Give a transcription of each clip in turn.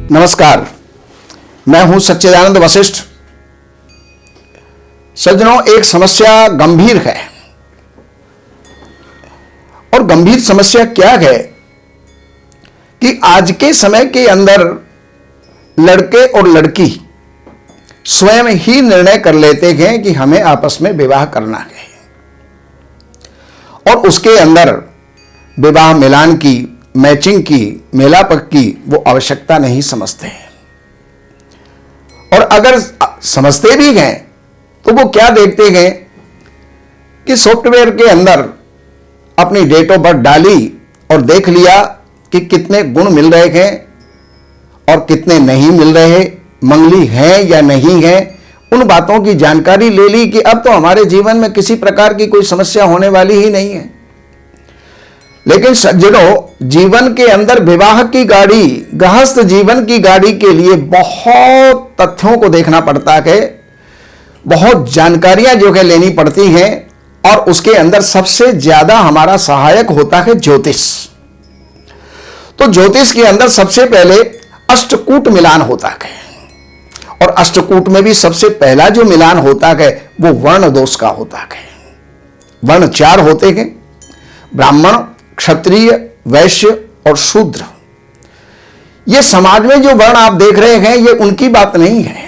नमस्कार, मैं हूं सच्चिदानंद वशिष्ठ। सज्जनों, एक समस्या गंभीर है और गंभीर समस्या क्या है कि आज के समय के अंदर लड़के और लड़की स्वयं ही निर्णय कर लेते हैं कि हमें आपस में विवाह करना है और उसके अंदर विवाह मिलान की, मैचिंग की, मेलापक की वो आवश्यकता नहीं समझते हैं। और अगर समझते भी हैं तो वो क्या देखते हैं कि सॉफ्टवेयर के अंदर अपनी डेट ऑफ बर्थ डाली और देख लिया कि कितने गुण मिल रहे हैं और कितने नहीं मिल रहे, मंगली है या नहीं है, उन बातों की जानकारी ले ली कि अब तो हमारे जीवन में किसी प्रकार की कोई समस्या होने वाली ही नहीं है। लेकिन सज्जनों, जीवन के अंदर विवाह की गाड़ी, गृहस्थ जीवन की गाड़ी के लिए बहुत तथ्यों को देखना पड़ता है, बहुत जानकारियां जो है लेनी पड़ती हैं और उसके अंदर सबसे ज्यादा हमारा सहायक होता है ज्योतिष। तो ज्योतिष के अंदर सबसे पहले अष्टकूट मिलान होता है और अष्टकूट में भी सबसे पहला जो मिलान होता है वो वर्ण दोष का होता है। वर्ण 4 होते हैं: ब्राह्मण, क्षत्रिय, वैश्य और शूद्र। ये समाज में जो वर्ण आप देख रहे हैं ये उनकी बात नहीं है।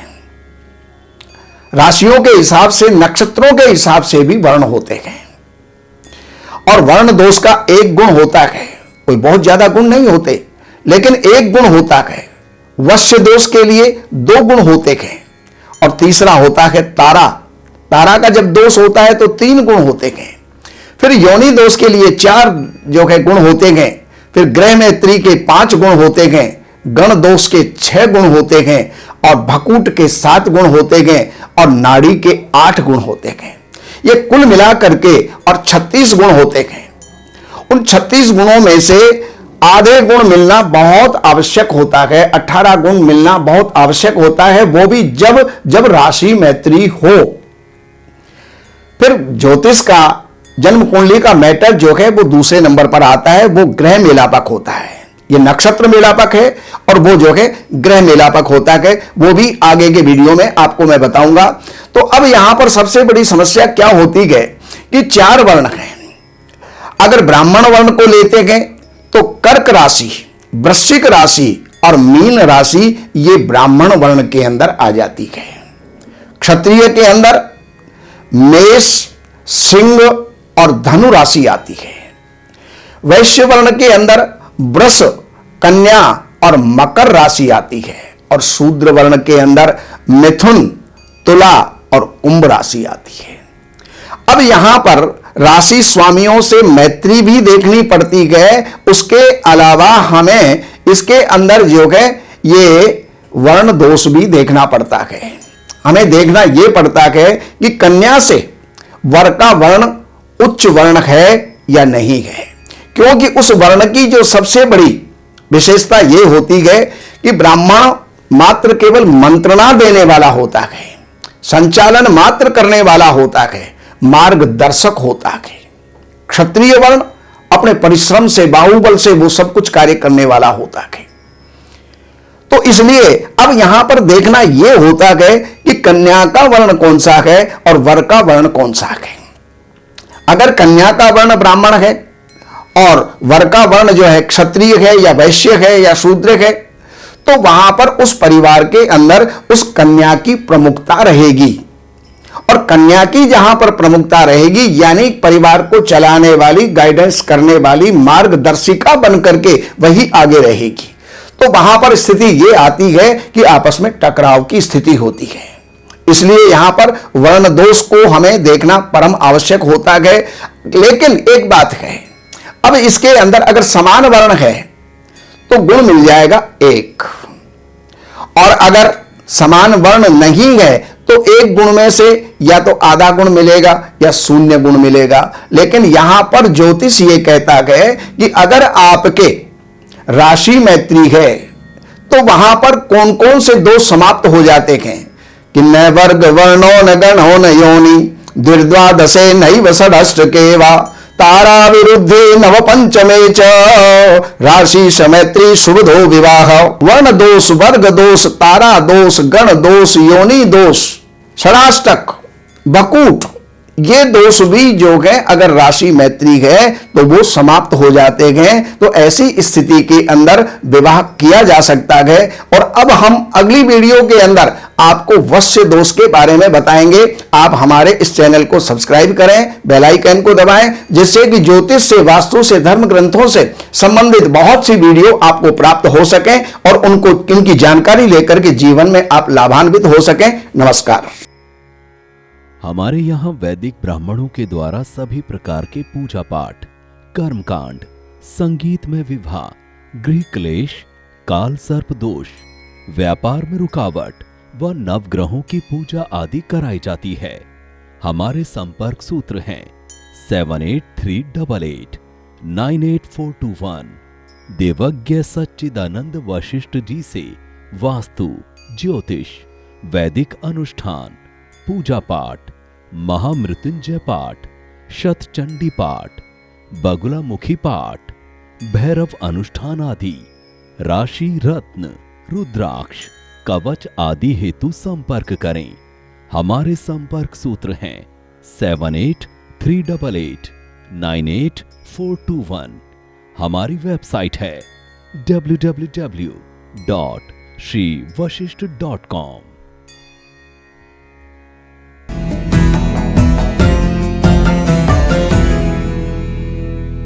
राशियों के हिसाब से, नक्षत्रों के हिसाब से भी वर्ण होते हैं और वर्ण दोष का एक गुण होता है, कोई बहुत ज्यादा गुण नहीं होते, लेकिन एक गुण होता है। वश्य दोष के लिए 2 गुण होते हैं और तीसरा होता है तारा। तारा का जब दोष होता है तो 3 गुण होते हैं। फिर योनि दोष के लिए 4 जो है गुण होते हैं। फिर ग्रह मैत्री के 5 गुण होते हैं, गण दोष के 6 गुण होते हैं और भकूट के 7 गुण होते हैं और नाड़ी के 8 गुण होते हैं। ये कुल मिलाकर के और 36 गुण होते हैं। उन 36 गुणों में से आधे गुण मिलना बहुत आवश्यक होता है, 18 गुण मिलना बहुत आवश्यक होता है, वो भी जब राशि मैत्री हो। फिर ज्योतिष का, जन्म कुंडली का मैटर जो है वो दूसरे नंबर पर आता है, वो ग्रह मेलापक होता है। ये नक्षत्र मेलापक है और वो जो है ग्रह मेलापक होता है, वो भी आगे के वीडियो में आपको मैं बताऊंगा। तो अब यहां पर सबसे बड़ी समस्या क्या होती है कि 4 वर्ण हैं। अगर ब्राह्मण वर्ण को लेते हैं तो कर्क राशि, वृश्चिक राशि और मीन राशि ये ब्राह्मण वर्ण के अंदर आ जाती है। क्षत्रिय के अंदर मेष, सिंह और धनु राशि आती है। वैश्य वर्ण के अंदर वृष, कन्या और मकर राशि आती है और शूद्र वर्ण के अंदर मिथुन, तुला और कुंभ राशि आती है। अब यहां पर राशि स्वामियों से मैत्री भी देखनी पड़ती है, उसके अलावा हमें इसके अंदर जो है ये वर्ण दोष भी देखना पड़ता है। हमें देखना यह पड़ता है कि कन्या से वर का वर्ण उच्च वर्ण है या नहीं है, क्योंकि उस वर्ण की जो सबसे बड़ी विशेषता यह होती है कि ब्राह्मण मात्र केवल मंत्रणा देने वाला होता है, संचालन मात्र करने वाला होता है, मार्गदर्शक होता है। क्षत्रिय वर्ण अपने परिश्रम से, बाहुबल से वो सब कुछ कार्य करने वाला होता है। तो इसलिए अब यहां पर देखना यह होता है कि कन्या का वर्ण कौन सा है और वर का वर्ण कौन सा है। अगर कन्या का वर्ण ब्राह्मण है और वर का वर्ण जो है क्षत्रिय है या वैश्य है या शूद्र है, तो वहां पर उस परिवार के अंदर उस कन्या की प्रमुखता रहेगी और कन्या की जहां पर प्रमुखता रहेगी यानी परिवार को चलाने वाली, गाइडेंस करने वाली, मार्गदर्शिका बनकर के वही आगे रहेगी। तो वहां पर स्थिति यह आती है कि आपस में टकराव की स्थिति होती है। इसलिए यहां पर वर्ण दोष को हमें देखना परम आवश्यक होता है। लेकिन एक बात है, अब इसके अंदर अगर समान वर्ण है तो गुण मिल जाएगा 1 और अगर समान वर्ण नहीं है तो एक गुण में से या तो आधा गुण मिलेगा या 0 गुण मिलेगा। लेकिन यहां पर ज्योतिष ये कहता है कि अगर आपके राशि मैत्री है तो वहां पर कौन कौन से दोष समाप्त हो जाते हैं कि न वर्ग वर्णो न गणो न योनि द्विर्द्वादशे नैव षडष्टके वा तारा विरुद्धे नव पंचमे च राशि समैत्री शुभदो विवाह। वर्ण दोष, वर्ग दोष, तारा दोष, गण दोष, योनि दोष, षडाष्टक, बकूट, ये दोष भी जो है अगर राशि मैत्री है तो वो समाप्त हो जाते हैं। तो ऐसी स्थिति के अंदर विवाह किया जा सकता है। और अब हम अगली वीडियो के अंदर आपको वश्य दोष के बारे में बताएंगे। आप हमारे इस चैनल को सब्सक्राइब करें, बेल आइकन को दबाएं, जिससे कि ज्योतिष से, वास्तु से, धर्म ग्रंथों से संबंधित बहुत सी वीडियो आपको प्राप्त हो सके और उनकी जानकारी लेकर के जीवन में आप लाभान्वित हो सकें। नमस्कार। हमारे यहाँ वैदिक ब्राह्मणों के द्वारा सभी प्रकार के पूजा पाठ, कर्मकांड, संगीत में विवाह, गृह क्लेश, काल सर्प दोष, व्यापार में रुकावट व नवग्रहों की पूजा आदि कराई जाती है। हमारे संपर्क सूत्र हैं 7838898421। देवज्ञ सच्चिदानंद वशिष्ठ जी से वास्तु, ज्योतिष, वैदिक अनुष्ठान, पूजा पाठ, महामृत्युंजय पाठ, शतचंडी पाठ, बगुलामुखी पाठ, भैरव अनुष्ठान आदि, राशि रत्न, रुद्राक्ष, कवच आदि हेतु संपर्क करें। हमारे संपर्क सूत्र हैं 7838898421। हमारी वेबसाइट है www.shrivashishth.com।